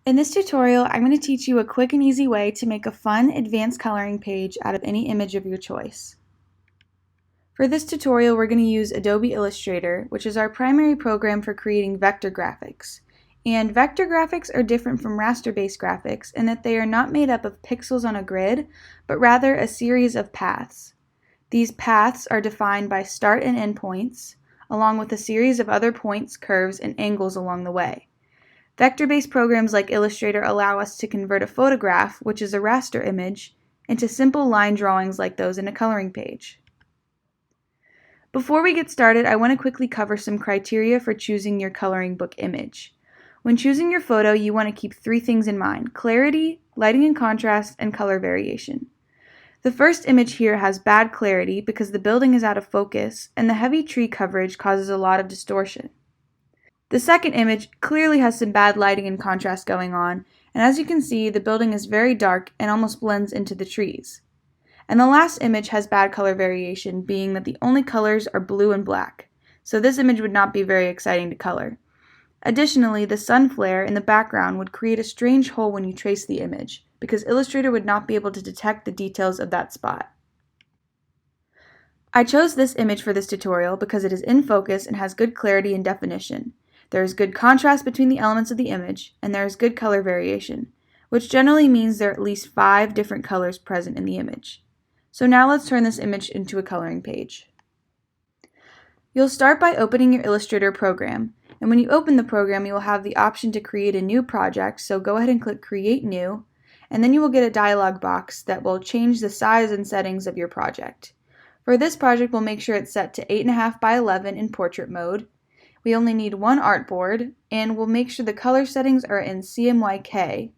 In this tutorial, I'm going to teach you a quick and easy way to make a fun advanced coloring page out of any image of your choice. For this tutorial, we're going to use Adobe Illustrator, which is our primary program for creating vector graphics. And vector graphics are different from raster-based graphics in that they are not made up of pixels on a grid, but rather a series of paths. These paths are defined by start and end points, along with a series of other points, curves, and angles along the way. Vector-based programs like Illustrator allow us to convert a photograph, which is a raster image, into simple line drawings like those in a coloring page. Before we get started, I want to quickly cover some criteria for choosing your coloring book image. When choosing your photo, you want to keep three things in mind: clarity, lighting and contrast, and color variation. The first image here has bad clarity because the building is out of focus and the heavy tree coverage causes a lot of distortion. The second image clearly has some bad lighting and contrast going on, and as you can see, the building is very dark and almost blends into the trees. And the last image has bad color variation, being that the only colors are blue and black, so this image would not be very exciting to color. Additionally, the sun flare in the background would create a strange hole when you trace the image, because Illustrator would not be able to detect the details of that spot. I chose this image for this tutorial because it is in focus and has good clarity and definition. There is good contrast between the elements of the image, and there is good color variation, which generally means there are at least 5 different colors present in the image. So now let's turn this image into a coloring page. You'll start by opening your Illustrator program, and when you open the program, you will have the option to create a new project, so go ahead and click Create New, and then you will get a dialog box that will change the size and settings of your project. For this project, we'll make sure it's set to 8.5 by 11 in portrait mode. We only need one artboard, and we'll make sure the color settings are in CMYK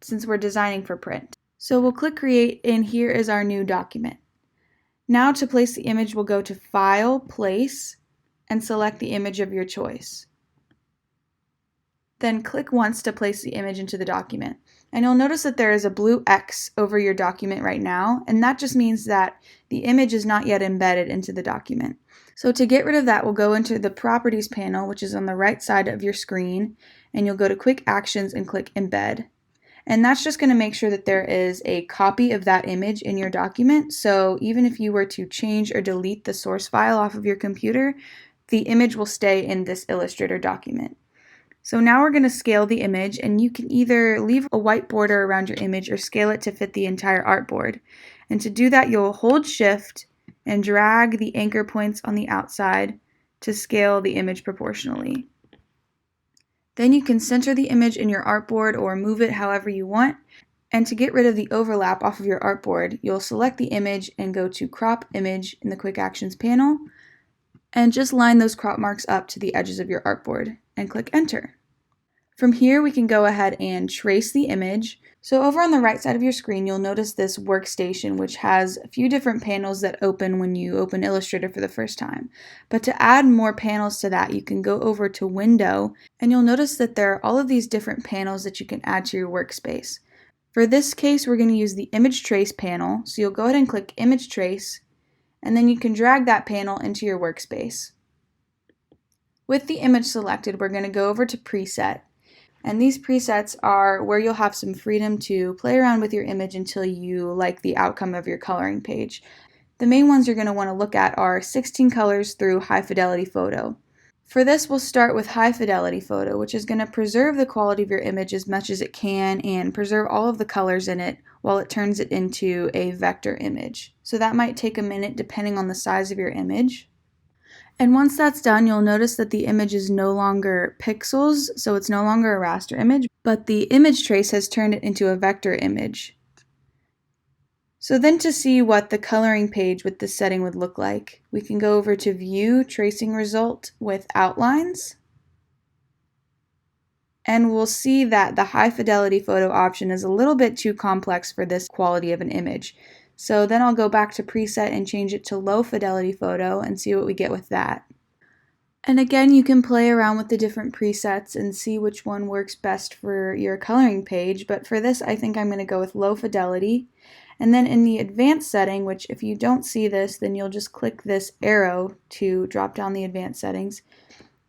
since we're designing for print. So we'll click Create, and here is our new document. Now to place the image, we'll go to File, Place, and select the image of your choice. Then click once to place the image into the document. And you'll notice that there is a blue X over your document right now, and that just means that the image is not yet embedded into the document. So to get rid of that, we'll go into the Properties panel, which is on the right side of your screen, and you'll go to Quick Actions and click Embed. And that's just going to make sure that there is a copy of that image in your document, so even if you were to change or delete the source file off of your computer, the image will stay in this Illustrator document. So now we're going to scale the image, and you can either leave a white border around your image or scale it to fit the entire artboard. And to do that, you'll hold Shift and drag the anchor points on the outside to scale the image proportionally. Then you can center the image in your artboard or move it however you want. And to get rid of the overlap off of your artboard, you'll select the image and go to Crop Image in the Quick Actions panel, and just line those crop marks up to the edges of your artboard and click Enter. From here, we can go ahead and trace the image. So over on the right side of your screen, you'll notice this workstation, which has a few different panels that open when you open Illustrator for the first time. But to add more panels to that, you can go over to Window, and you'll notice that there are all of these different panels that you can add to your workspace. For this case, we're going to use the Image Trace panel. So you'll go ahead and click Image Trace, and then you can drag that panel into your workspace. With the image selected, we're going to go over to Preset, and these presets are where you'll have some freedom to play around with your image until you like the outcome of your coloring page. The main ones you're going to want to look at are 16 colors through high fidelity photo. For this, we'll start with high fidelity photo, which is going to preserve the quality of your image as much as it can and preserve all of the colors in it while it turns it into a vector image. So that might take a minute depending on the size of your image. And once that's done, you'll notice that the image is no longer pixels, so it's no longer a raster image, but the image trace has turned it into a vector image. So then to see what the coloring page with this setting would look like, we can go over to View Tracing Result with Outlines. And we'll see that the high fidelity photo option is a little bit too complex for this quality of an image. So then I'll go back to preset and change it to low fidelity photo and see what we get with that. And again, you can play around with the different presets and see which one works best for your coloring page, but for this I think I'm going to go with low fidelity. And then in the advanced setting, which if you don't see this, then you'll just click this arrow to drop down the advanced settings.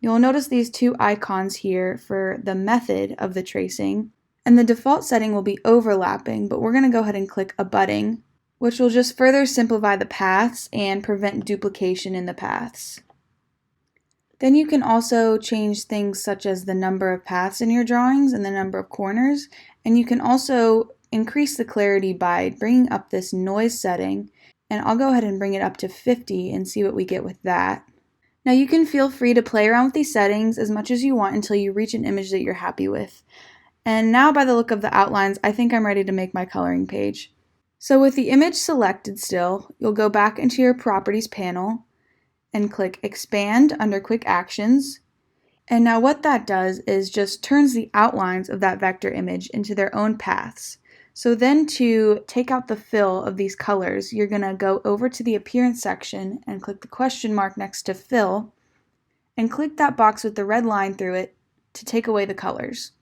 You'll notice these two icons here for the method of the tracing. And the default setting will be overlapping, but we're going to go ahead and click abutting, which will just further simplify the paths and prevent duplication in the paths. Then you can also change things such as the number of paths in your drawings and the number of corners. And you can also increase the clarity by bringing up this noise setting. And I'll go ahead and bring it up to 50 and see what we get with that. Now you can feel free to play around with these settings as much as you want until you reach an image that you're happy with. And now by the look of the outlines, I think I'm ready to make my coloring page. So with the image selected still, you'll go back into your Properties panel and click Expand under Quick Actions. And now what that does is just turns the outlines of that vector image into their own paths. So then to take out the fill of these colors, you're going to go over to the Appearance section and click the question mark next to Fill, and click that box with the red line through it to take away the colors.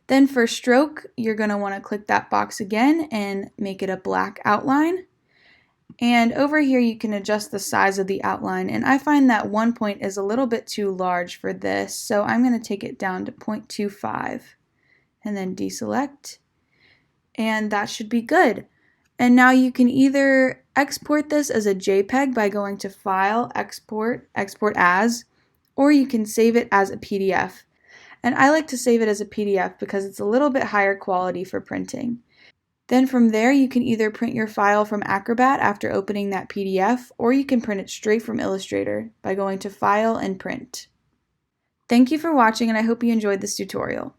Then for stroke, you're going to want to click that box again and make it a black outline. And over here you can adjust the size of the outline, and I find that 1 point is a little bit too large for this, so I'm going to take it down to 0.25 and then deselect, and that should be good. And now you can either export this as a JPEG by going to File, Export, Export As, or you can save it as a PDF. And I like to save it as a PDF because it's a little bit higher quality for printing. Then from there you can either print your file from Acrobat after opening that PDF, or you can print it straight from Illustrator by going to File and Print. Thank you for watching, and I hope you enjoyed this tutorial.